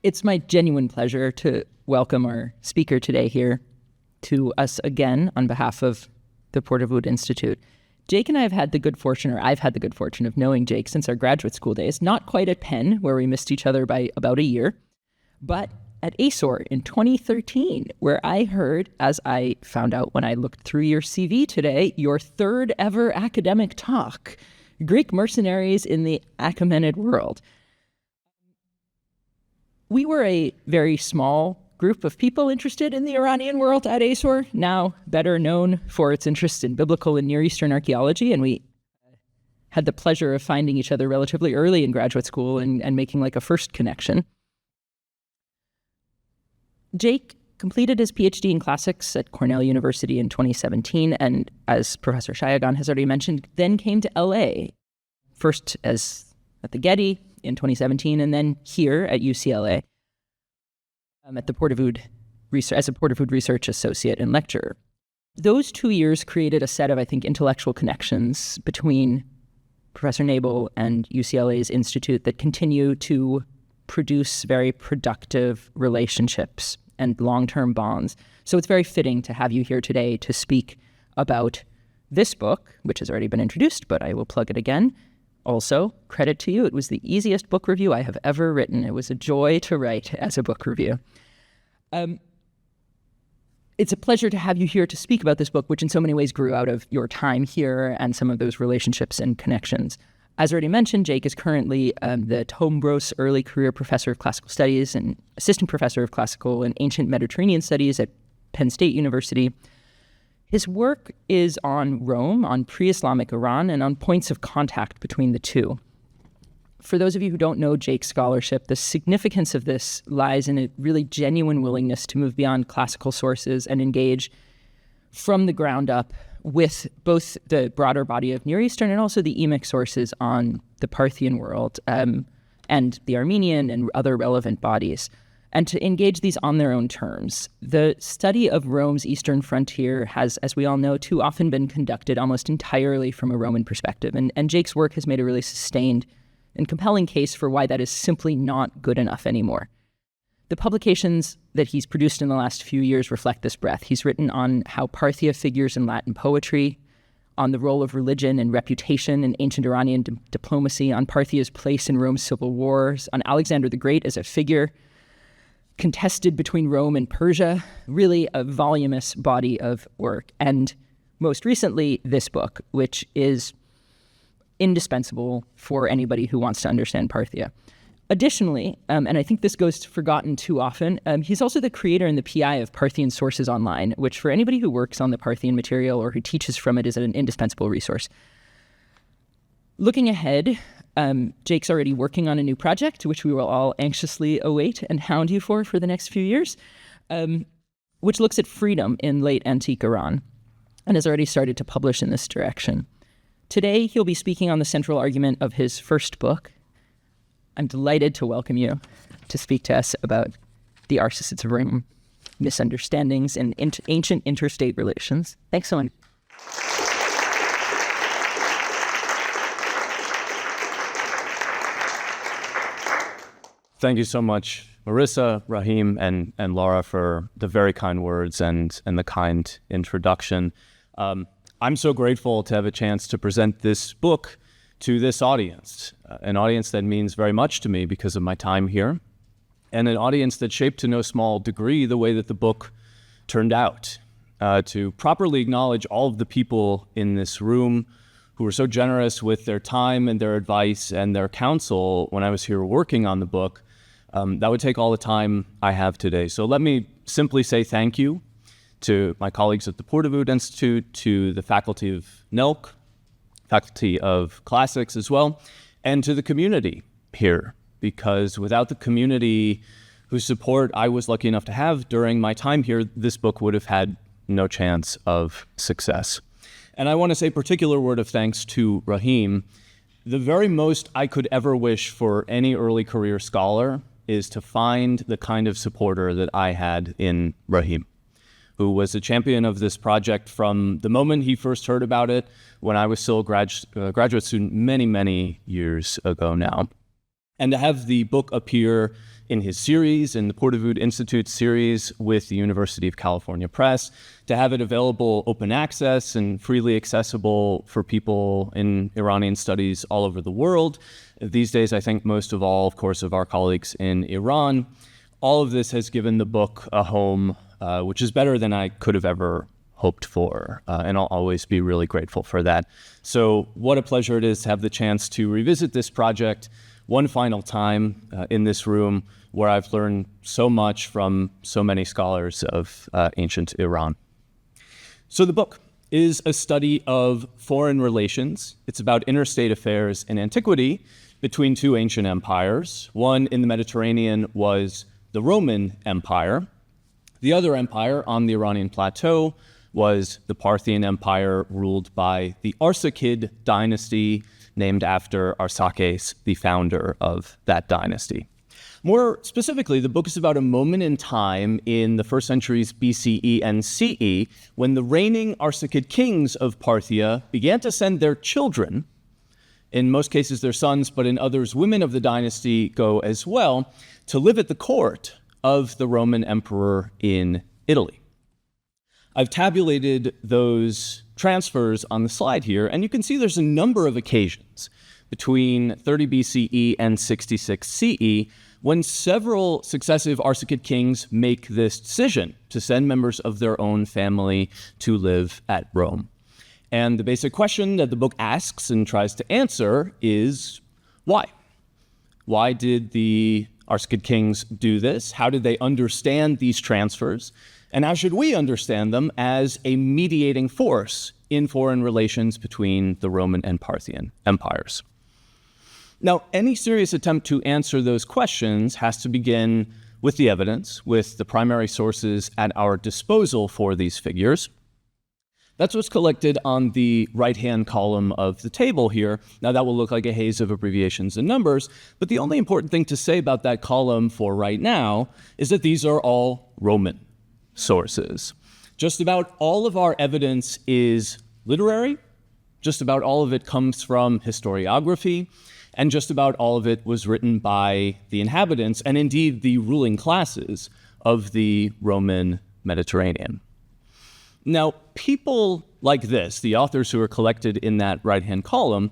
It's my genuine pleasure to welcome our speaker today here to us again on behalf of the Pourdavoud Institute. Jake and I have had the good fortune, or I've had the good fortune of knowing Jake since our graduate school days, not quite at Penn, where we missed each other by about a year, but at ASOR in 2013, where I heard, as I found out when I looked through your CV today, your third ever academic talk, Greek Mercenaries in the Achaemenid World. We were a very small group of people interested in the Iranian world at ASOR, now better known for its interest in biblical and Near Eastern archaeology, and we had the pleasure of finding each other relatively early in graduate school and making like a first connection. Jake completed his PhD in classics at Cornell University in 2017, and as Professor Shayagan has already mentioned, then came to LA, first as at the Getty in 2017, and then here at UCLA at the Pourdavoud as a Pourdavoud Research Associate and Lecturer. Those 2 years created a set of, I think, intellectual connections between Professor Nabel and UCLA's institute that continue to produce very productive relationships and long-term bonds. So it's very fitting to have you here today to speak about this book, which has already been introduced, but I will plug it again. Also, credit to you, it was the easiest book review I have ever written. It was a joy to write as a book review. It's a pleasure to have you here to speak about this book, which in so many ways grew out of your time here and some of those relationships and connections. As already mentioned, Jake is currently the Tombros Early Career Professor of Classical Studies and Assistant Professor of Classical and Ancient Mediterranean Studies at Penn State University. His work is on Rome, on pre-Islamic Iran, and on points of contact between the two. For those of you who don't know Jake's scholarship, the significance of this lies in a really genuine willingness to move beyond classical sources and engage from the ground up with both the broader body of Near Eastern and also the emic sources on the Parthian world and the Armenian and other relevant bodies, and to engage these on their own terms. The study of Rome's eastern frontier has, as we all know, too often been conducted almost entirely from a Roman perspective, and Jake's work has made a really sustained and compelling case for why that is simply not good enough anymore. The publications that he's produced in the last few years reflect this breadth. He's written on how Parthia figures in Latin poetry, on the role of religion and reputation in ancient Iranian diplomacy, on Parthia's place in Rome's civil wars, on Alexander the Great as a figure contested between Rome and Persia, really a voluminous body of work. And most recently, this book, which is indispensable for anybody who wants to understand Parthia. Additionally, and I think this goes forgotten too often, he's also the creator and the PI of Parthian Sources Online, which for anybody who works on the Parthian material or who teaches from it is an indispensable resource. Looking ahead, Jake's already working on a new project, which we will all anxiously await and hound you for the next few years, which looks at freedom in late antique Iran and has already started to publish in this direction. Today, he'll be speaking on the central argument of his first book. I'm delighted to welcome you to speak to us about the Arsacids of Rome, Misunderstandings in Ancient Interstate Relations. Thanks so much. Thank you so much, Marissa, Rahim, and Laura for the very kind words and the kind introduction. I'm so grateful to have a chance to present this book to this audience, an audience that means very much to me because of my time here, and an audience that shaped to no small degree the way that the book turned out. To properly acknowledge all of the people in this room who were so generous with their time and their advice and their counsel when I was here working on the book, that would take all the time I have today. So let me simply say thank you to my colleagues at the Pourdavoud Institute, to the faculty of NELC, faculty of classics as well, and to the community here, because without the community whose support I was lucky enough to have during my time here, this book would have had no chance of success. And I want to say a particular word of thanks to Rahim. The very most I could ever wish for any early career scholar is to find the kind of supporter that I had in Rahim, who was a champion of this project from the moment he first heard about it when I was still a graduate student many, many years ago now. And to have the book appear in his series, in the Pourdavoud Institute series with the University of California Press, to have it available open access and freely accessible for people in Iranian studies all over the world. These days, I think most of all, of course, of our colleagues in Iran. All of this has given the book a home, which is better than I could have ever hoped for, and I'll always be really grateful for that. So what a pleasure it is to have the chance to revisit this project one final time in this room where I've learned so much from so many scholars of ancient Iran. So the book is a study of foreign relations. It's about interstate affairs in antiquity between two ancient empires. One in the Mediterranean was the Roman Empire. The other empire on the Iranian plateau was the Parthian Empire, ruled by the Arsacid dynasty, named after Arsacids, the founder of that dynasty. More specifically, the book is about a moment in time in the first centuries BCE and CE when the reigning Arsacid kings of Parthia began to send their children, in most cases their sons, but in others women of the dynasty go as well, to live at the court of the Roman emperor in Italy. I've tabulated those transfers on the slide here, and you can see there's a number of occasions between 30 BCE and 66 CE when several successive Arsacid kings make this decision to send members of their own family to live at Rome. And the basic question that the book asks and tries to answer is, why? Why did the Arsacid kings do this? How did they understand these transfers? And how should we understand them as a mediating force in foreign relations between the Roman and Parthian empires? Now, any serious attempt to answer those questions has to begin with the evidence, with the primary sources at our disposal for these figures. That's what's collected on the right-hand column of the table here. Now, that will look like a haze of abbreviations and numbers, but the only important thing to say about that column for right now is that these are all Roman sources. Just about all of our evidence is literary, just about all of it comes from historiography, and just about all of it was written by the inhabitants and indeed the ruling classes of the Roman Mediterranean. Now, people like this, the authors who are collected in that right-hand column,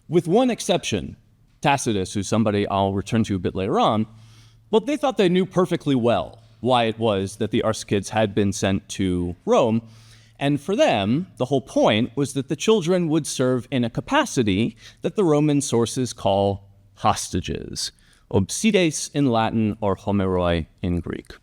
with one exception, Tacitus, who's somebody I'll return to a bit later on, well, they thought they knew perfectly well why it was that the Arsacids had been sent to Rome. And for them, the whole point was that the children would serve in a capacity that the Roman sources call hostages, obsides in Latin or homeroi in Greek.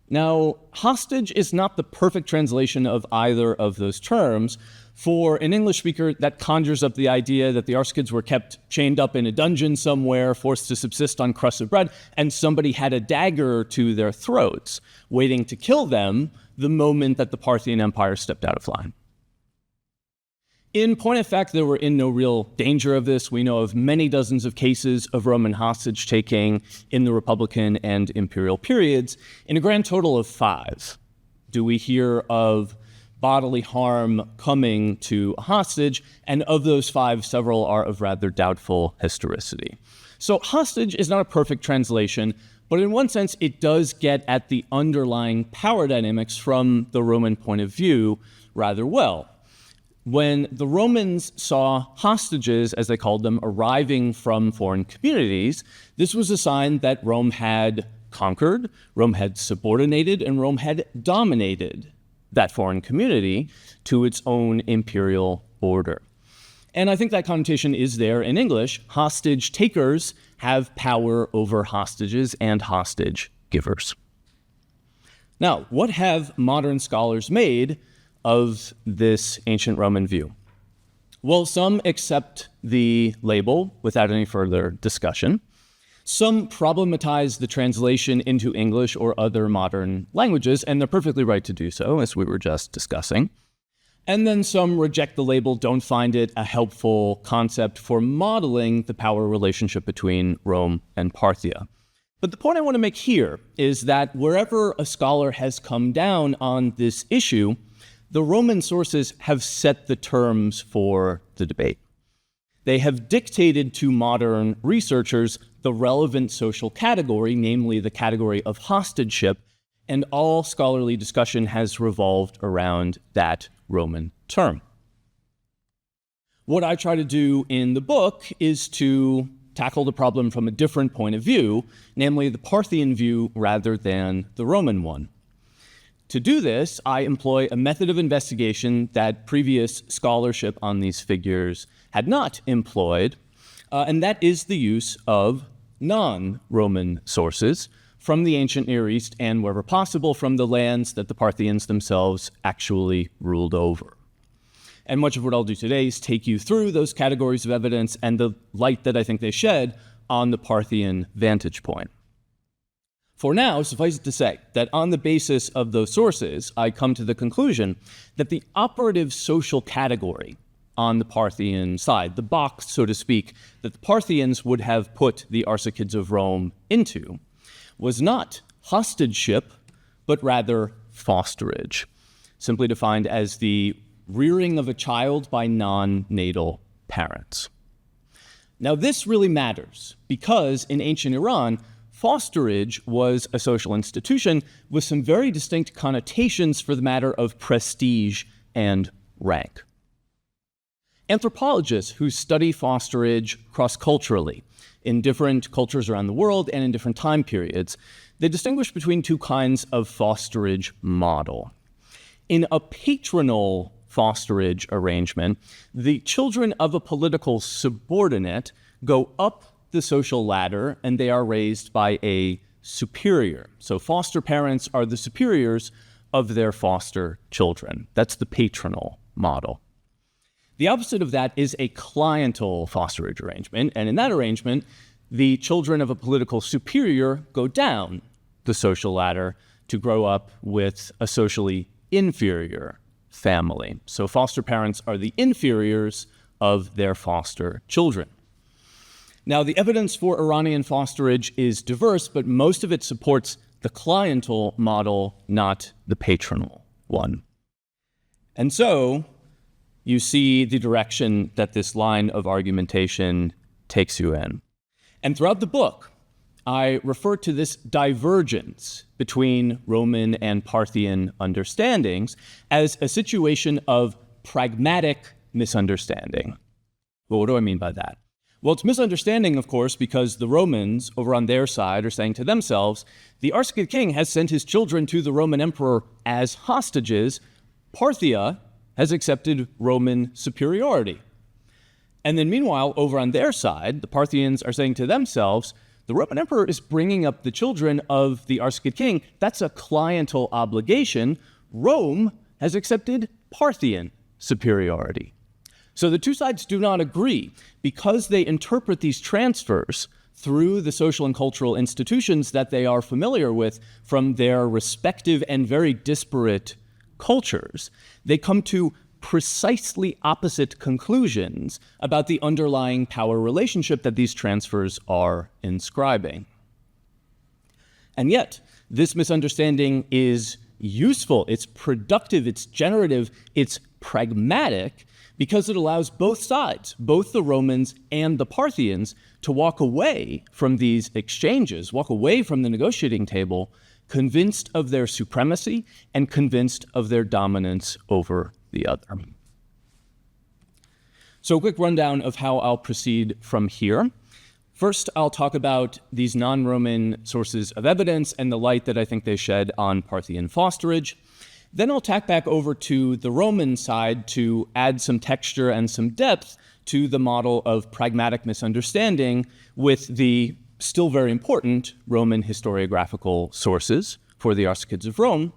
Now, hostage is not the perfect translation of either of those terms. For an English speaker, that conjures up the idea that the Arsacids were kept chained up in a dungeon somewhere, forced to subsist on crusts of bread, and somebody had a dagger to their throats, waiting to kill them the moment that the Parthian Empire stepped out of line. In point of fact, they were in no real danger of this. We know of many dozens of cases of Roman hostage-taking in the Republican and imperial periods. In a grand total of 5, do we hear of bodily harm coming to a hostage, and of those 5, several are of rather doubtful historicity. So hostage is not a perfect translation, but in one sense, it does get at the underlying power dynamics from the Roman point of view rather well. When the Romans saw hostages, as they called them, arriving from foreign communities, this was a sign that Rome had conquered, Rome had subordinated, and Rome had dominated that foreign community to its own imperial order. And I think that connotation is there in English. Hostage takers have power over hostages and hostage givers. Now, what have modern scholars made of this ancient Roman view? Well, some accept the label without any further discussion. Some problematize the translation into English or other modern languages, and they're perfectly right to do so, as we were just discussing. And then some reject the label, don't find it a helpful concept for modeling the power relationship between Rome and Parthia. But the point I want to make here is that wherever a scholar has come down on this issue, the Roman sources have set the terms for the debate. they have dictated to modern researchers the relevant social category, namely the category of hostageship, and all scholarly discussion has revolved around that Roman term. What I try to do in the book is to tackle the problem from a different point of view, namely the Parthian view rather than the Roman one. To do this, I employ a method of investigation that previous scholarship on these figures had not employed, and that is the use of non-Roman sources from the ancient Near East and, wherever possible, from the lands that the Parthians themselves actually ruled over. And much of what I'll do today is take you through those categories of evidence and the light that I think they shed on the Parthian vantage point. For now, suffice it to say that on the basis of those sources, I come to the conclusion that the operative social category on the Parthian side, the box, so to speak, that the Parthians would have put the Arsacids of Rome into, was not hostageship, but rather fosterage, simply defined as the rearing of a child by non-natal parents. Now, this really matters because in ancient Iran, fosterage was a social institution with some very distinct connotations for the matter of prestige and rank. Anthropologists who study fosterage cross-culturally in different cultures around the world and in different time periods, they distinguish between two kinds of fosterage model. In a patronal fosterage arrangement, the children of a political subordinate go up the social ladder and they are raised by a superior. So foster parents are the superiors of their foster children. That's the patronal model. The opposite of that is a cliental fosterage arrangement, and in that arrangement, the children of a political superior go down the social ladder to grow up with a socially inferior family. So foster parents are the inferiors of their foster children. Now, the evidence for Iranian fosterage is diverse, but most of it supports the cliental model, not the patronal one. And so you see the direction that this line of argumentation takes you in. And throughout the book, I refer to this divergence between Roman and Parthian understandings as a situation of pragmatic misunderstanding. Well, what do I mean by that? Well, it's misunderstanding, of course, because the Romans, over on their side, are saying to themselves, the Arsacid king has sent his children to the Roman emperor as hostages. Parthia has accepted Roman superiority. And then meanwhile, over on their side, the Parthians are saying to themselves, the Roman emperor is bringing up the children of the Arsacid king. That's a cliental obligation. Rome has accepted Parthian superiority. So the two sides do not agree because they interpret these transfers through the social and cultural institutions that they are familiar with from their respective and very disparate cultures. They come to precisely opposite conclusions about the underlying power relationship that these transfers are inscribing. And yet, this misunderstanding is useful, it's productive, it's generative, it's pragmatic, because it allows both sides, both the Romans and the Parthians, to walk away from these exchanges, walk away from the negotiating table, convinced of their supremacy and convinced of their dominance over the other. So a quick rundown of how I'll proceed from here. First, I'll talk about these non-Roman sources of evidence and the light that I think they shed on Parthian fosterage. Then I'll tack back over to the Roman side to add some texture and some depth to the model of pragmatic misunderstanding with the still very important Roman historiographical sources for the Arsacids of Rome.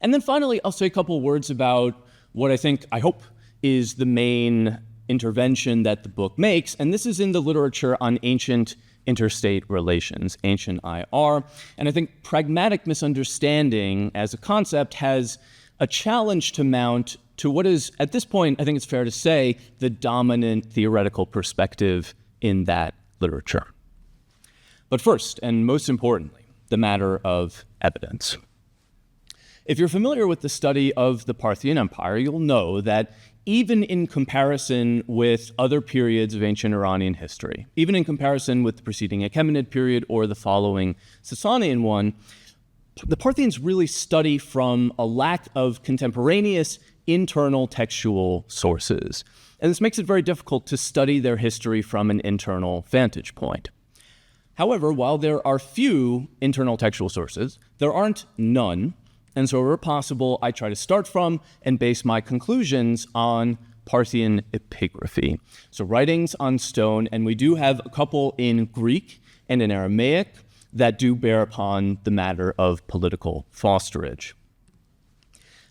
And then finally, I'll say a couple words about what I hope, is the main intervention that the book makes, and this is in the literature on ancient interstate relations, ancient IR. And I think pragmatic misunderstanding as a concept has a challenge to mount to what is, at this point, I think it's fair to say, the dominant theoretical perspective in that literature. But first, and most importantly, the matter of evidence. If you're familiar with the study of the Parthian Empire, you'll know that even in comparison with other periods of ancient Iranian history, even in comparison with the preceding Achaemenid period or the following Sasanian one, the Parthians really study from a lack of contemporaneous internal textual sources. And this makes it very difficult to study their history from an internal vantage point. However, while there are few internal textual sources, there aren't none. And so where possible, I try to start from and base my conclusions on Parthian epigraphy. So writings on stone, and we do have a couple in Greek and in Aramaic that do bear upon the matter of political fosterage.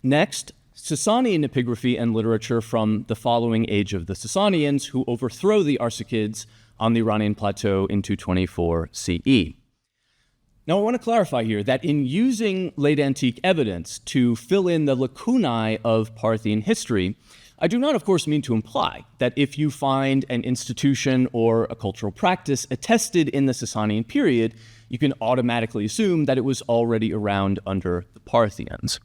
Next, Sasanian epigraphy and literature from the following age of the Sasanians, who overthrow the Arsacids on the Iranian plateau in 224 CE. Now, I want to clarify here that in using late antique evidence to fill in the lacunae of Parthian history, I do not, of course, mean to imply that if you find an institution or a cultural practice attested in the Sasanian period, you can automatically assume that it was already around under the Parthians.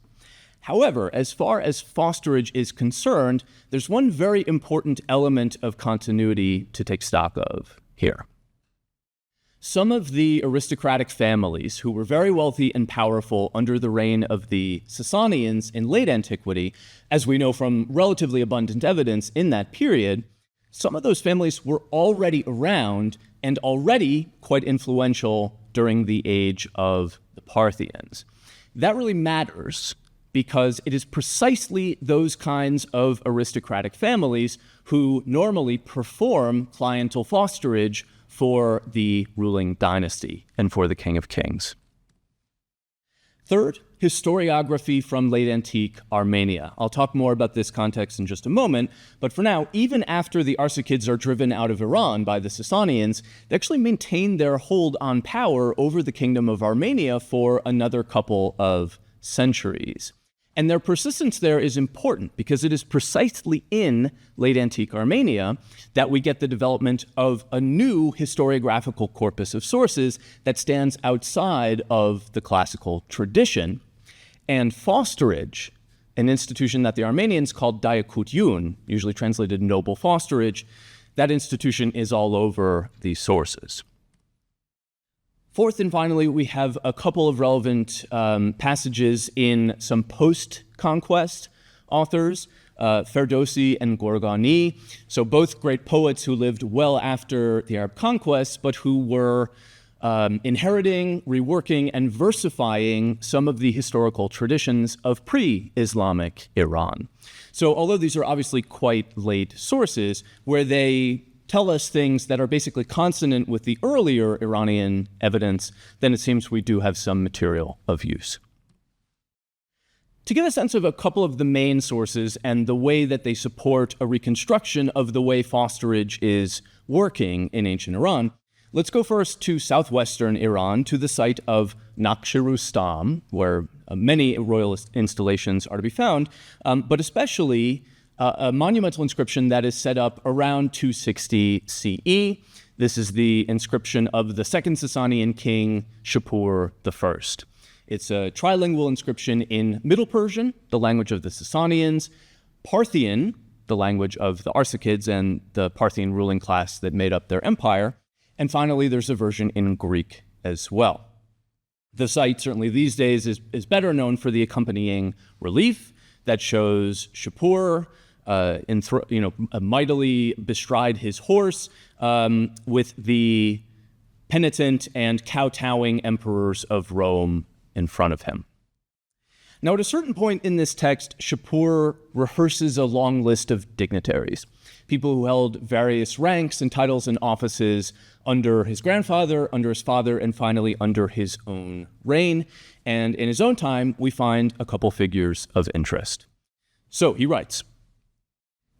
However, as far as fosterage is concerned, there's one very important element of continuity to take stock of here. Some of the aristocratic families who were very wealthy and powerful under the reign of the Sasanians in late antiquity, as we know from relatively abundant evidence in that period, some of those families were already around and already quite influential during the age of the Parthians. That really matters because it is precisely those kinds of aristocratic families who normally perform cliental fosterage for the ruling dynasty and for the King of Kings. Third, historiography from late antique Armenia. I'll talk more about this context in just a moment, but for now, even after the Arsacids are driven out of Iran by the Sasanians, they actually maintain their hold on power over the kingdom of Armenia for another couple of centuries. And their persistence there is important because it is precisely in late antique Armenia that we get the development of a new historiographical corpus of sources that stands outside of the classical tradition. And fosterage, an institution that the Armenians called diakutyun, usually translated noble fosterage, that institution is all over these sources. Fourth and finally, we have a couple of relevant passages in some post-conquest authors, Ferdowsi and Gorgani. So both great poets who lived well after the Arab conquest, but who were inheriting, reworking, and versifying some of the historical traditions of pre-Islamic Iran. So although these are obviously quite late sources, where they tell us things that are basically consonant with the earlier Iranian evidence, then it seems we do have some material of use. To get a sense of a couple of the main sources and the way that they support a reconstruction of the way fosterage is working in ancient Iran, let's go first to southwestern Iran, to the site of Naqsh-e-Rustam, where many royal installations are to be found, but especially a monumental inscription that is set up around 260 CE. This is the inscription of the second Sasanian king, Shapur I. It's a trilingual inscription in Middle Persian, the language of the Sasanians, Parthian, the language of the Arsacids and the Parthian ruling class that made up their empire, and finally there's a version in Greek as well. The site, certainly these days, is better known for the accompanying relief that shows Shapur mightily bestride his horse with the penitent and kowtowing emperors of Rome in front of him. Now, at a certain point in this text, Shapur rehearses a long list of dignitaries, people who held various ranks and titles and offices under his grandfather, under his father, and finally under his own reign. And in his own time, we find a couple figures of interest. So he writes,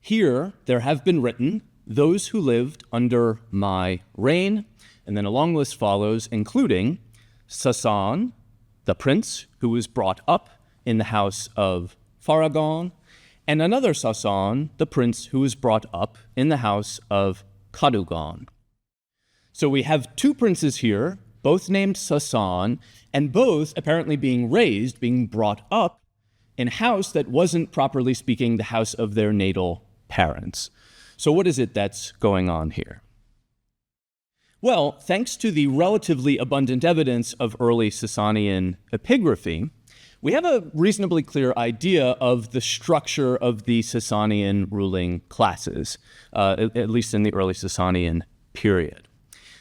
"Here there have been written those who lived under my reign," and then a long list follows, including Sasan, the prince who was brought up in the house of Faragon, and another Sasan, the prince who was brought up in the house of Kadugan. So we have two princes here, both named Sasan, and both apparently being raised, being brought up in a house that wasn't, properly speaking, the house of their natal parents. So what is it that's going on here? Well, thanks to the relatively abundant evidence of early Sasanian epigraphy, we have a reasonably clear idea of the structure of the Sasanian ruling classes, at least in the early Sasanian period.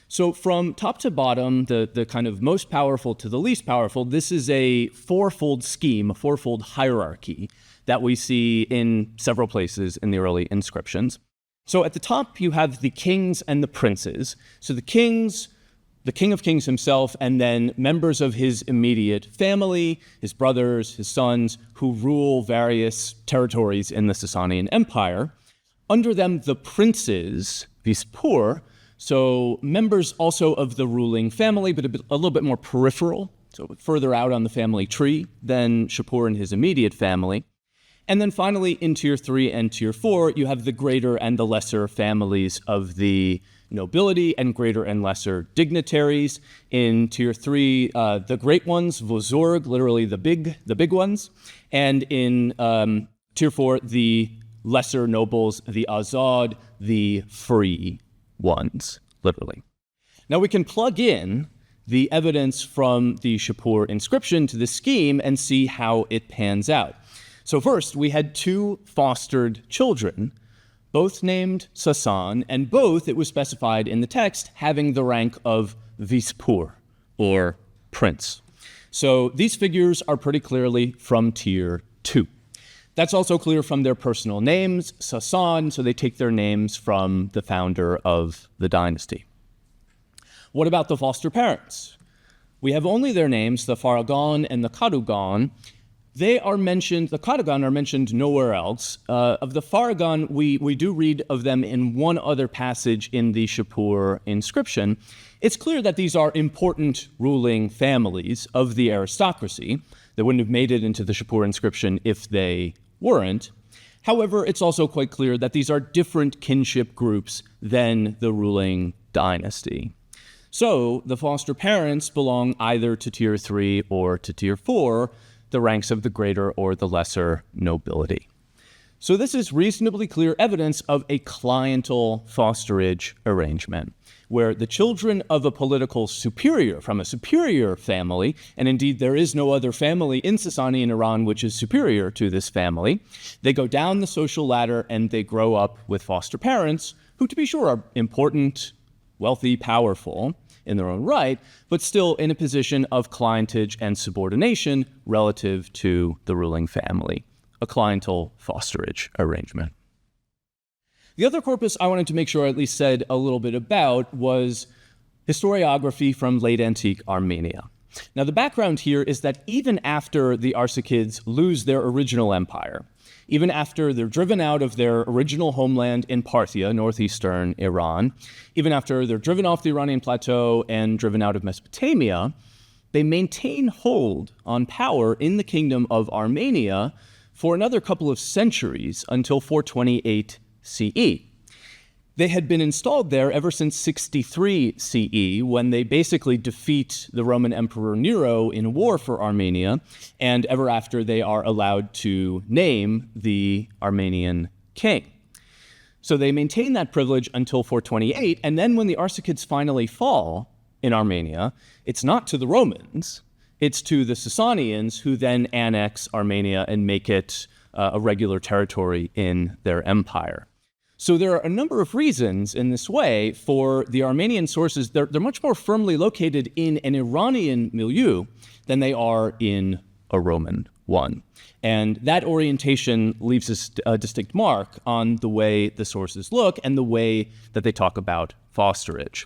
So from top to bottom, the kind of most powerful to the least powerful, this is a fourfold scheme, a fourfold hierarchy that we see in several places in the early inscriptions. So at the top, you have the kings and the princes. So the king of kings himself, and then members of his immediate family, his brothers, his sons, who rule various territories in the Sasanian Empire. Under them, the princes, vispur, so members also of the ruling family, but a little bit more peripheral, so further out on the family tree than Shapur and his immediate family. And then finally, in Tier 3 and Tier 4, you have the greater and the lesser families of the nobility and greater and lesser dignitaries. In Tier 3, the great ones, Vozorg, literally the big ones. And in Tier 4, the lesser nobles, the Azad, the free ones, literally. Now we can plug in the evidence from the Shapur inscription to this scheme and see how it pans out. So first, we had two fostered children, both named Sasan, and both, it was specified in the text, having the rank of vispur, or prince. So these figures are pretty clearly from Tier 2. That's also clear from their personal names, Sasan, so they take their names from the founder of the dynasty. What about the foster parents? We have only their names, the Faragan and the Kadugan. They are mentioned, the Kadugan are mentioned nowhere else. Of the Faragan, we do read of them in one other passage in the Shapur inscription. It's clear that these are important ruling families of the aristocracy. They wouldn't have made it into the Shapur inscription if they weren't. However, it's also quite clear that these are different kinship groups than the ruling dynasty. So the foster parents belong either to Tier 3 or to Tier 4, the ranks of the greater or the lesser nobility. So this is reasonably clear evidence of a cliental fosterage arrangement, where the children of a political superior from a superior family, and indeed there is no other family in Sasanian Iran which is superior to this family, they go down the social ladder and they grow up with foster parents, who to be sure are important, wealthy, powerful in their own right, but still in a position of clientage and subordination relative to the ruling family, a cliental fosterage arrangement. The other corpus I wanted to make sure I at least said a little bit about was historiography from late antique Armenia. Now the background here is that even after the Arsacids lose their original empire, even after they're driven out of their original homeland in Parthia, northeastern Iran, even after they're driven off the Iranian plateau and driven out of Mesopotamia, they maintain hold on power in the kingdom of Armenia for another couple of centuries until 428 CE. They had been installed there ever since 63 CE, when they basically defeat the Roman Emperor Nero in war for Armenia, and ever after they are allowed to name the Armenian king. So they maintain that privilege until 428, and then when the Arsacids finally fall in Armenia, it's not to the Romans, it's to the Sasanians, who then annex Armenia and make it a regular territory in their empire. So there are a number of reasons in this way for the Armenian sources. They're much more firmly located in an Iranian milieu than they are in a Roman one. And that orientation leaves us a distinct mark on the way the sources look and the way that they talk about fosterage.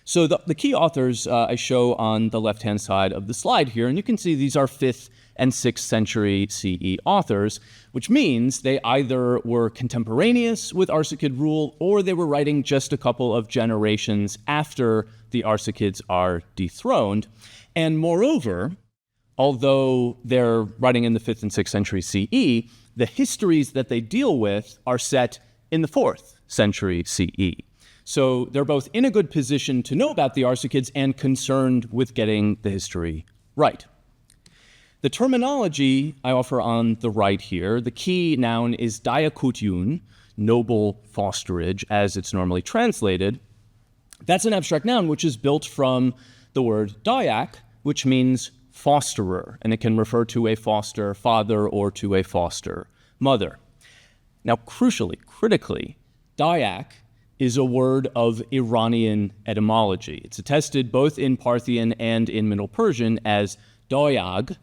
So the key authors I show on the left-hand side of the slide here, and you can see these are 5th and 6th century CE authors, which means they either were contemporaneous with Arsacid rule or they were writing just a couple of generations after the Arsacids are dethroned. And moreover, although they're writing in the 5th and 6th century CE, the histories that they deal with are set in the 4th century CE. So they're both in a good position to know about the Arsacids and concerned with getting the history right. The terminology I offer on the right here, the key noun is diakutyun, noble fosterage, as it's normally translated. That's an abstract noun which is built from the word dayak, which means fosterer, and it can refer to a foster father or to a foster mother. Now, critically, dayak is a word of Iranian etymology. It's attested both in Parthian and in Middle Persian as dayag,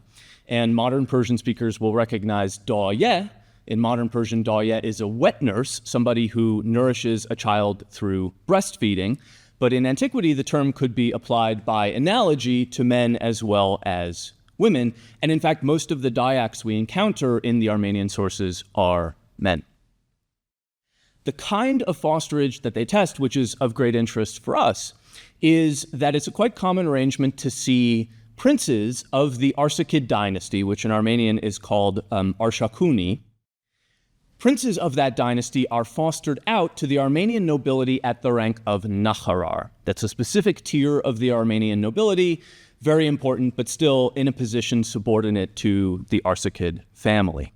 and modern Persian speakers will recognize daye. In modern Persian, daye is a wet nurse, somebody who nourishes a child through breastfeeding. But in antiquity, the term could be applied by analogy to men as well as women. And in fact, most of the dayaks we encounter in the Armenian sources are men. The kind of fosterage that they test, which is of great interest for us, is that it's a quite common arrangement to see princes of the Arsacid dynasty, which in Armenian is called Arshakuni. Princes of that dynasty are fostered out to the Armenian nobility at the rank of Nakharar. That's a specific tier of the Armenian nobility, very important, but still in a position subordinate to the Arsacid family.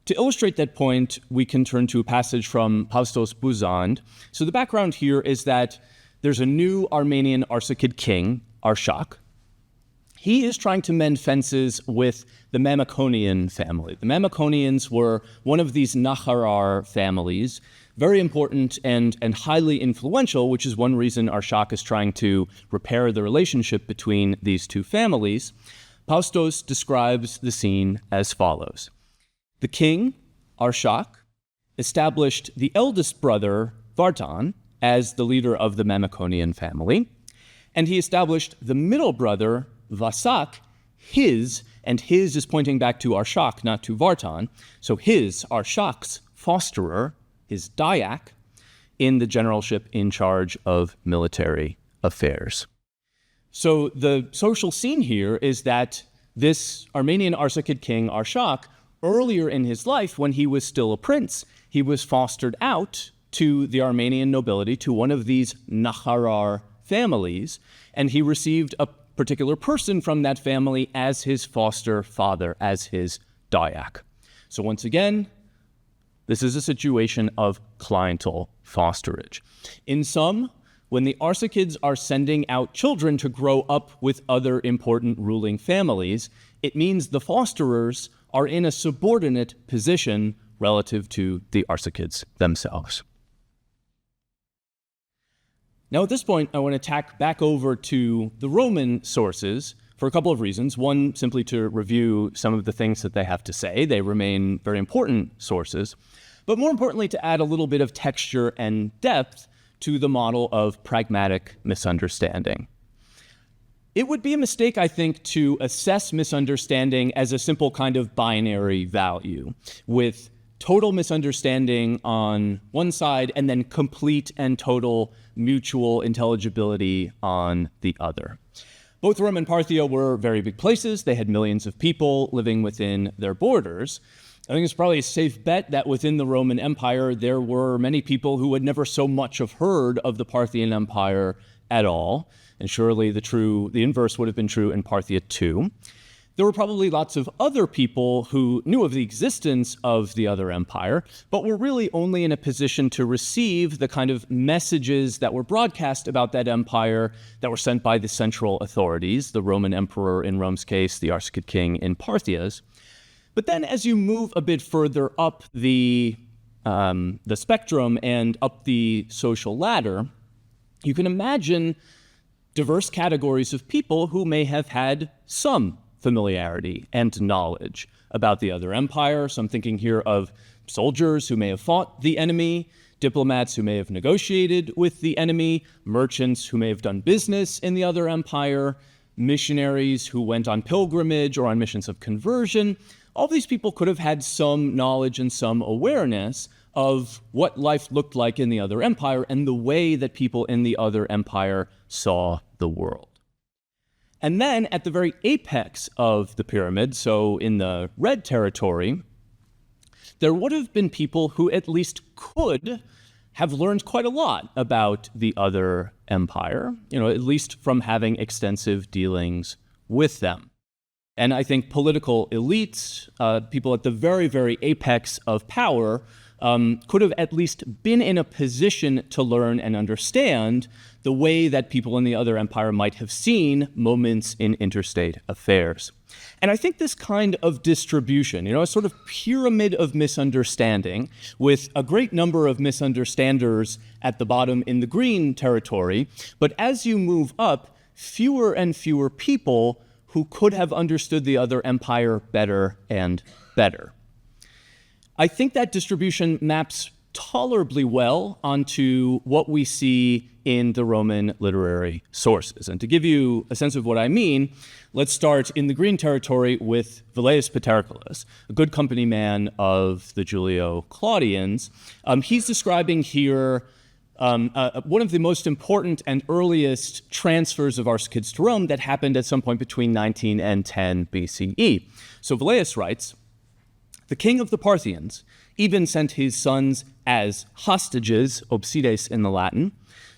To illustrate that point, we can turn to a passage from Paustos Buzand. So the background here is that there's a new Armenian Arsacid king, Arshak. He is trying to mend fences with the Mamikonian family. The Mamikonians were one of these Nakharar families, very important and highly influential, which is one reason Arshak is trying to repair the relationship between these two families. Paustos describes the scene as follows. The king, Arshak, established the eldest brother, Vartan, as the leader of the Mamikonian family, and he established the middle brother, Vasak, his, and his is pointing back to Arshak, not to Vartan, so his, Arshak's fosterer, his dayak, in the generalship in charge of military affairs. So the social scene here is that this Armenian Arsacid king, Arshak, earlier in his life, when he was still a prince, he was fostered out to the Armenian nobility, to one of these Nakharar families, and he received a particular person from that family as his foster father, as his dayak. So once again, this is a situation of cliental fosterage. In sum, when the Arsacids are sending out children to grow up with other important ruling families, it means the fosterers are in a subordinate position relative to the Arsacids themselves. Now, at this point, I want to tack back over to the Roman sources for a couple of reasons. One, simply to review some of the things that they have to say. They remain very important sources. But more importantly, to add a little bit of texture and depth to the model of pragmatic misunderstanding. It would be a mistake, I think, to assess misunderstanding as a simple kind of binary value, with total misunderstanding on one side and then complete and total mutual intelligibility on the other. Both Rome and Parthia were very big places. They had millions of people living within their borders. I think it's probably a safe bet that within the Roman Empire, there were many people who had never so much have heard of the Parthian Empire at all. And surely the inverse would have been true in Parthia too. There were probably lots of other people who knew of the existence of the other empire, but were really only in a position to receive the kind of messages that were broadcast about that empire that were sent by the central authorities, the Roman emperor in Rome's case, the Arsacid king in Parthia's. But then as you move a bit further up the spectrum and up the social ladder, you can imagine diverse categories of people who may have had some familiarity and knowledge about the other empire. So I'm thinking here of soldiers who may have fought the enemy, diplomats who may have negotiated with the enemy, merchants who may have done business in the other empire, missionaries who went on pilgrimage or on missions of conversion. All these people could have had some knowledge and some awareness of what life looked like in the other empire and the way that people in the other empire saw the world. And then at the very apex of the pyramid, so in the red territory, there would have been people who at least could have learned quite a lot about the other empire, at least from having extensive dealings with them. And I think political elites, people at the very, very apex of power, could have at least been in a position to learn and understand the way that people in the other empire might have seen moments in interstate affairs. And I think this kind of distribution, a sort of pyramid of misunderstanding with a great number of misunderstanders at the bottom in the green territory, but as you move up, fewer and fewer people who could have understood the other empire better and better. I think that distribution maps tolerably well onto what we see in the Roman literary sources. And to give you a sense of what I mean, let's start in the green territory with Velleius Paterculus, a good company man of the Julio-Claudians. He's describing here one of the most important and earliest transfers of Arsacids to Rome that happened at some point between 19 and 10 BCE. So Velleius writes, "The king of the Parthians even sent his sons as hostages, obsides in the Latin,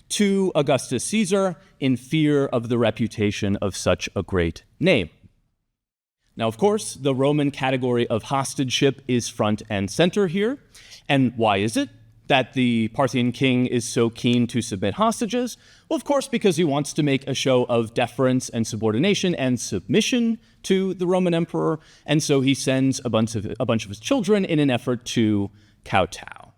to Augustus Caesar in fear of the reputation of such a great name." Now, of course, the Roman category of hostageship is front and center here. And why is it that the Parthian king is so keen to submit hostages? Well, of course, because he wants to make a show of deference and subordination and submission to the Roman emperor, and so he sends a bunch of his children in an effort to kowtow.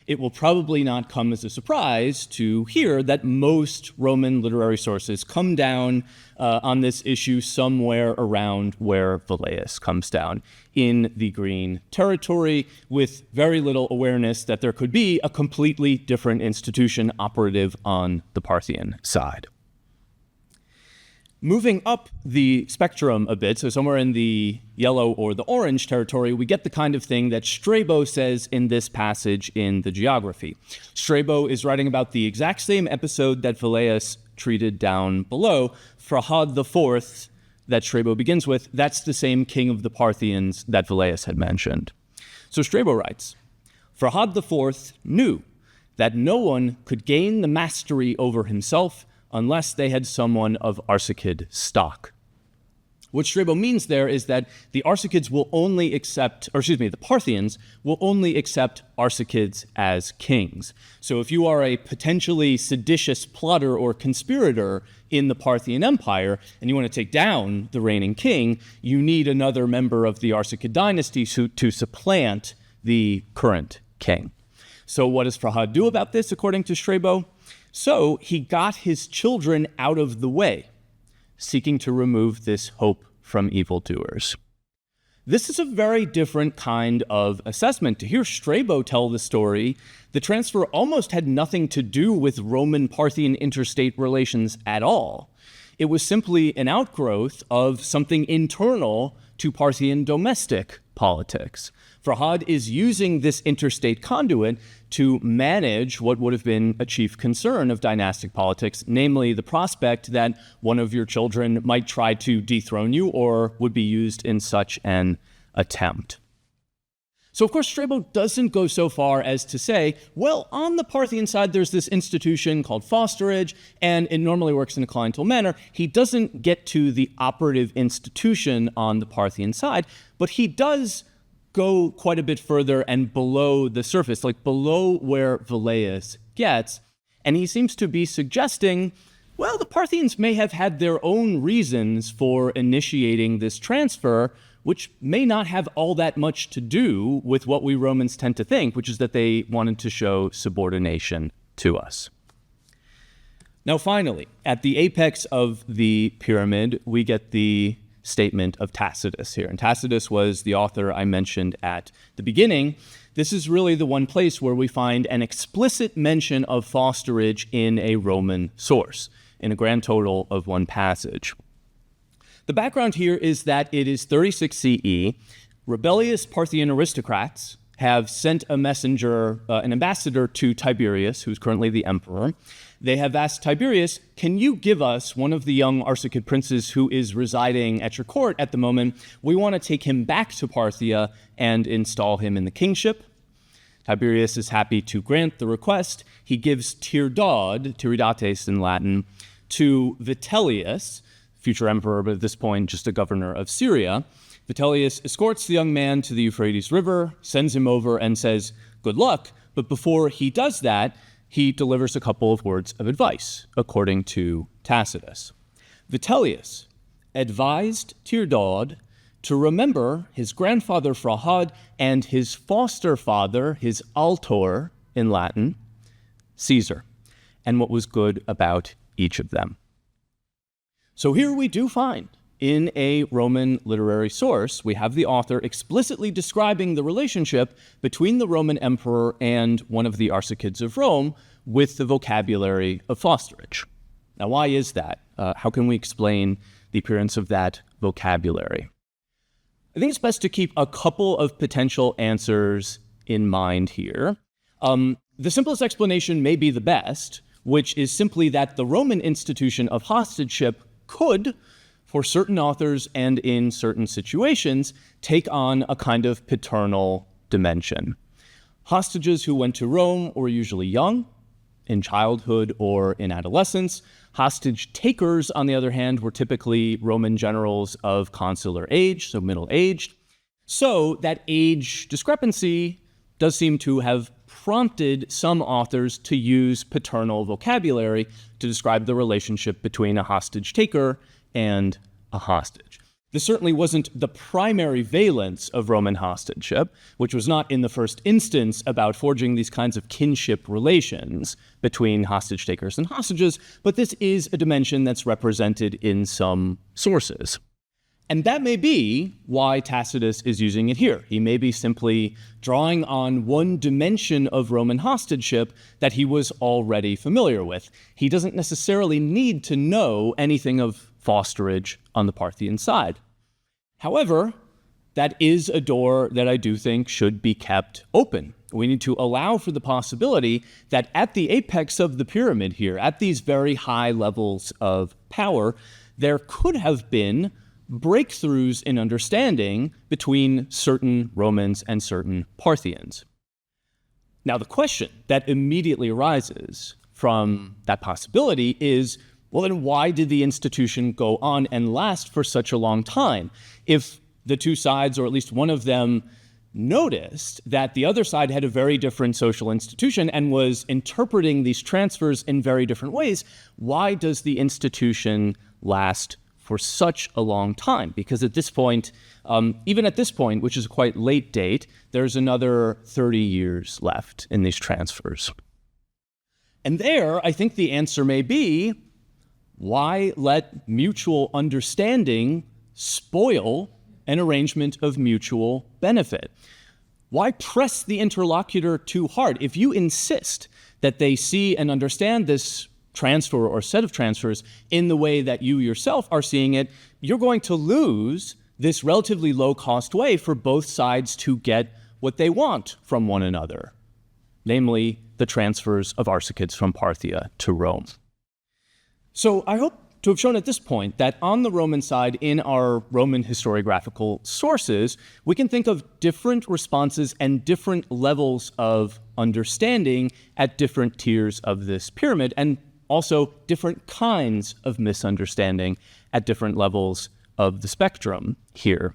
It will probably not come as a surprise to hear that most Roman literary sources come down on this issue somewhere around where Velleius comes down, in the green territory, with very little awareness that there could be a completely different institution operative on the Parthian side. Moving up the spectrum a bit, so somewhere in the yellow or the orange territory, we get the kind of thing that Strabo says in this passage in the Geography. Strabo is writing about the exact same episode that Velleius treated down below. Pourdavoud IV, that Strabo begins with, that's the same king of the Parthians that Velleius had mentioned. So Strabo writes, "Pourdavoud IV knew that no one could gain the mastery over himself unless they had someone of Arsacid stock." What Strabo means there is that the Arsacids will only accept, the Parthians will only accept Arsacids as kings. So if you are a potentially seditious plotter or conspirator in the Parthian Empire and you want to take down the reigning king, you need another member of the Arsacid dynasty to supplant the current king. So what does Pourdavoud do about this, according to Strabo? So he got his children out of the way, seeking to remove this hope from evildoers. This is a very different kind of assessment. To hear Strabo tell the story, the transfer almost had nothing to do with Roman-Parthian interstate relations at all. It was simply an outgrowth of something internal to Parthian domestic politics. Pourdavoud is using this interstate conduit to manage what would have been a chief concern of dynastic politics, namely the prospect that one of your children might try to dethrone you or would be used in such an attempt. So, of course, Strabo doesn't go so far as to say, well, on the Parthian side, there's this institution called fosterage, and it normally works in a clientel manner. He doesn't get to the operative institution on the Parthian side, but he does go quite a bit further and below the surface, like below where Velleius gets. And he seems to be suggesting, well, the Parthians may have had their own reasons for initiating this transfer, which may not have all that much to do with what we Romans tend to think, which is that they wanted to show subordination to us. Now, finally, at the apex of the pyramid, we get the statement of Tacitus here. And Tacitus was the author I mentioned at the beginning. This is really the one place where we find an explicit mention of fosterage in a Roman source, in a grand total of one passage. The background here is that it is 36 CE. Rebellious Parthian aristocrats have sent a messenger, an ambassador to Tiberius, who's currently the emperor. They have asked Tiberius, can you give us one of the young Arsacid princes who is residing at your court at the moment? We want to take him back to Parthia and install him in the kingship. Tiberius is happy to grant the request. He gives Tiridates in Latin, to Vitellius. future emperor, but at this point just a governor of Syria, Vitellius escorts the young man to the Euphrates River, sends him over, and says, "Good luck." But before he does that, he delivers a couple of words of advice, according to Tacitus. Vitellius advised Theodord to remember his grandfather Farhad and his foster father, his altor in Latin, Caesar, and what was good about each of them. So here we do find, in a Roman literary source, we have the author explicitly describing the relationship between the Roman emperor and one of the Arsacids of Rome with the vocabulary of fosterage. Now, why is that? How can we explain the appearance of that vocabulary? I think it's best to keep a couple of potential answers in mind here. The simplest explanation may be the best, which is simply that the Roman institution of hostageship could, for certain authors and in certain situations, take on a kind of paternal dimension. Hostages who went to Rome were usually young, in childhood or in adolescence. Hostage takers, on the other hand, were typically Roman generals of consular age, so middle-aged. So that age discrepancy does seem to have prompted some authors to use paternal vocabulary to describe the relationship between a hostage taker and a hostage. This certainly wasn't the primary valence of Roman hostageship, which was not in the first instance about forging these kinds of kinship relations between hostage takers and hostages, but this is a dimension that's represented in some sources. And that may be why Tacitus is using it here. He may be simply drawing on one dimension of Roman hostageship that he was already familiar with. He doesn't necessarily need to know anything of fosterage on the Parthian side. However, that is a door that I do think should be kept open. We need to allow for the possibility that at the apex of the pyramid here, at these very high levels of power, there could have been breakthroughs in understanding between certain Romans and certain Parthians. Now, the question that immediately arises from that possibility is, well, then why did the institution go on and last for such a long time? If the two sides, or at least one of them, noticed that the other side had a very different social institution and was interpreting these transfers in very different ways, why does the institution last for such a long time? Because at this point, even at this point, which is a quite late date, there's another 30 years left in these transfers. And there, I think the answer may be, why let mutual understanding spoil an arrangement of mutual benefit? Why press the interlocutor too hard? If you insist that they see and understand this transfer or set of transfers in the way that you yourself are seeing it, you're going to lose this relatively low-cost way for both sides to get what they want from one another, namely the transfers of Arsacids from Parthia to Rome. So I hope to have shown at this point that on the Roman side, in our Roman historiographical sources, we can think of different responses and different levels of understanding at different tiers of this pyramid, and also different kinds of misunderstanding at different levels of the spectrum here.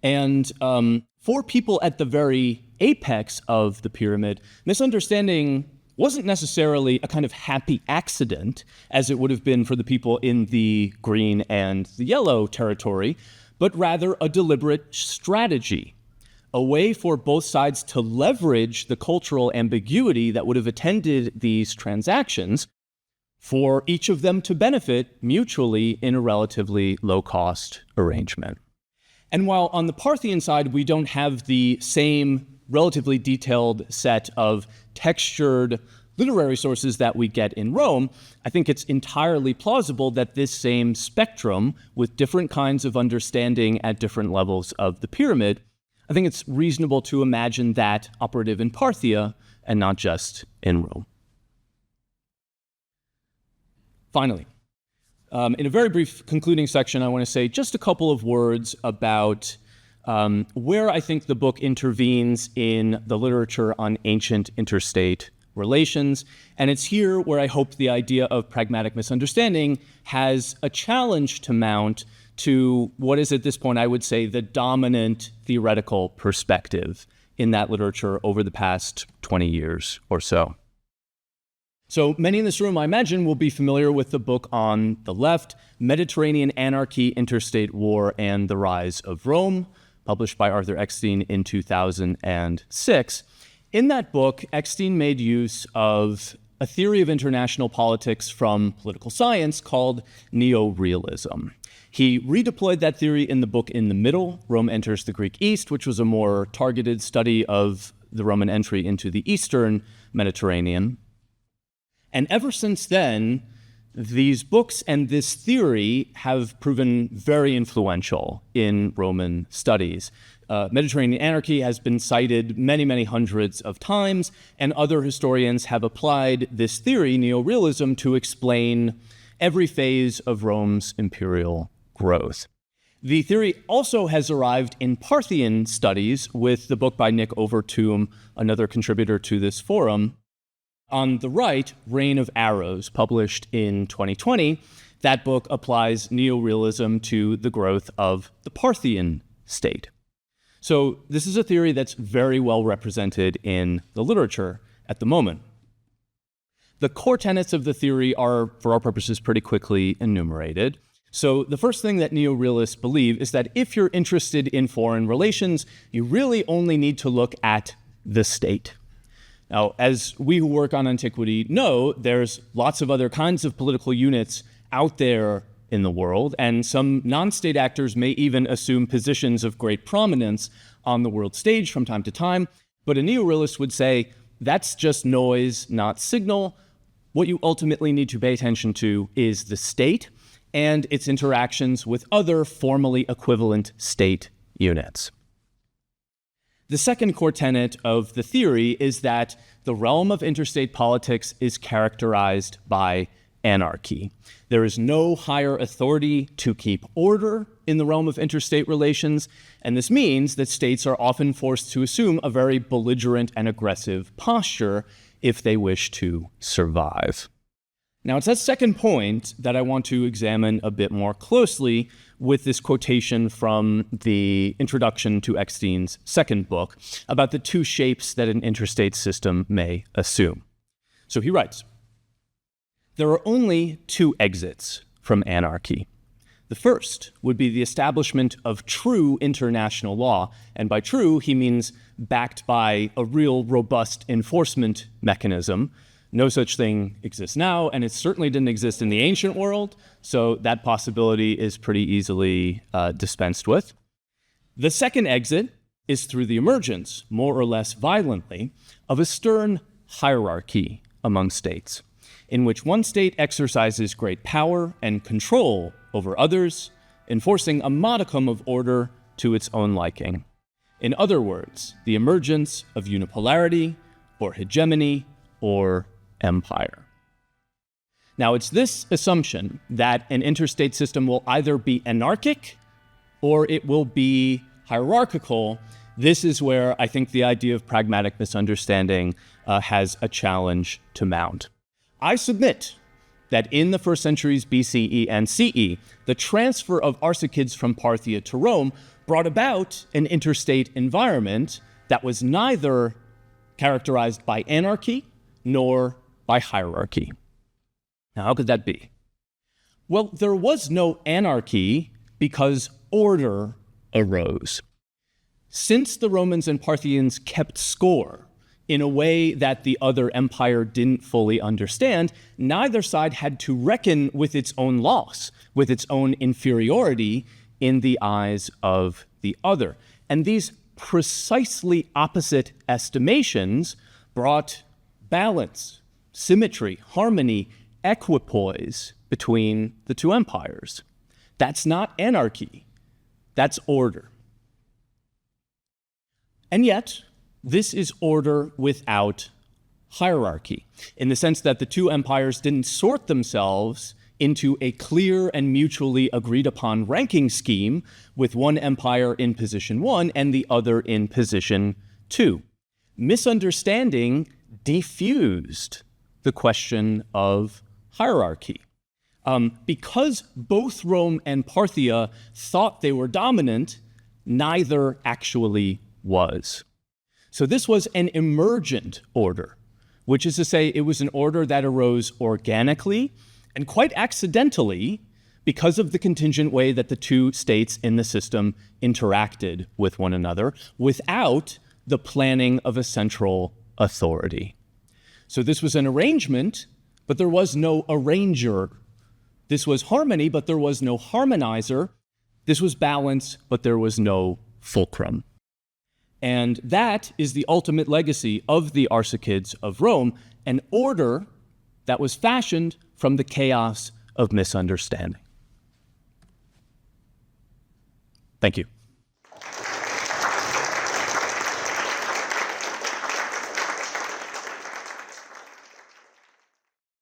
And for people at the very apex of the pyramid, misunderstanding wasn't necessarily a kind of happy accident, as it would have been for the people in the green and the yellow territory, but rather a deliberate strategy, a way for both sides to leverage the cultural ambiguity that would have attended these transactions for each of them to benefit mutually in a relatively low-cost arrangement. And while on the Parthian side, we don't have the same relatively detailed set of textured literary sources that we get in Rome, I think it's entirely plausible that this same spectrum, with different kinds of understanding at different levels of the pyramid, I think it's reasonable to imagine that operative in Parthia and not just in Rome. Finally, in a very brief concluding section, I want to say just a couple of words about where I think the book intervenes in the literature on ancient interstate relations. And it's here where I hope the idea of pragmatic misunderstanding has a challenge to mount to what is at this point, I would say, the dominant theoretical perspective in that literature over the past 20 years or so. So many in this room, I imagine, will be familiar with the book on the left, Mediterranean Anarchy, Interstate War, and the Rise of Rome, published by Arthur Eckstein in 2006. In that book, Eckstein made use of a theory of international politics from political science called neorealism. He redeployed that theory in the book In the Middle, Rome Enters the Greek East, which was a more targeted study of the Roman entry into the Eastern Mediterranean. And ever since then, these books and this theory have proven very influential in Roman studies. Mediterranean anarchy has been cited many, many hundreds of times, and other historians have applied this theory, neorealism, to explain every phase of Rome's imperial growth. The theory also has arrived in Parthian studies with the book by Nick Overtoom, another contributor to this forum. On the right, Reign of Arrows, published in 2020, that book applies neorealism to the growth of the Parthian state. So this is a theory that's very well represented in the literature at the moment. The core tenets of the theory are, for our purposes, pretty quickly enumerated. So the first thing that neorealists believe is that if you're interested in foreign relations, you really only need to look at the state. Now, as we who work on antiquity know, there's lots of other kinds of political units out there in the world, and some non-state actors may even assume positions of great prominence on the world stage from time to time. But a neorealist would say, that's just noise, not signal. What you ultimately need to pay attention to is the state and its interactions with other formally equivalent state units. The second core tenet of the theory is that the realm of interstate politics is characterized by anarchy. There is no higher authority to keep order in the realm of interstate relations, and this means that states are often forced to assume a very belligerent and aggressive posture if they wish to survive. Now, it's that second point that I want to examine a bit more closely with this quotation from the introduction to Eckstein's second book about the two shapes that an interstate system may assume. So he writes, there are only two exits from anarchy. The first would be the establishment of true international law, and by true, he means backed by a real robust enforcement mechanism. No such thing exists now, and it certainly didn't exist in the ancient world, so that possibility is pretty easily dispensed with. The second exit is through the emergence, more or less violently, of a stern hierarchy among states, in which one state exercises great power and control over others, enforcing a modicum of order to its own liking. In other words, the emergence of unipolarity, or hegemony, or empire. Now, it's this assumption that an interstate system will either be anarchic or it will be hierarchical. This is where I think the idea of pragmatic misunderstanding has a challenge to mount. I submit that in the first centuries BCE and CE, the transfer of Arsacids from Parthia to Rome brought about an interstate environment that was neither characterized by anarchy nor by hierarchy. Now, how could that be? Well, there was no anarchy because order arose. Since the Romans and Parthians kept score in a way that the other empire didn't fully understand, neither side had to reckon with its own loss, with its own inferiority in the eyes of the other. And these precisely opposite estimations brought balance, symmetry, harmony, equipoise between the two empires. That's not anarchy. That's order. And yet, this is order without hierarchy, in the sense that the two empires didn't sort themselves into a clear and mutually agreed upon ranking scheme with one empire in position 1 and the other in position 2. Misunderstanding defused the question of hierarchy. Because both Rome and Parthia thought they were dominant, neither actually was. So this was an emergent order, which is to say it was an order that arose organically and quite accidentally because of the contingent way that the two states in the system interacted with one another without the planning of a central authority. So this was an arrangement, but there was no arranger. This was harmony, but there was no harmonizer. This was balance, but there was no fulcrum. And that is the ultimate legacy of the Arsacids of Rome, an order that was fashioned from the chaos of misunderstanding. Thank you.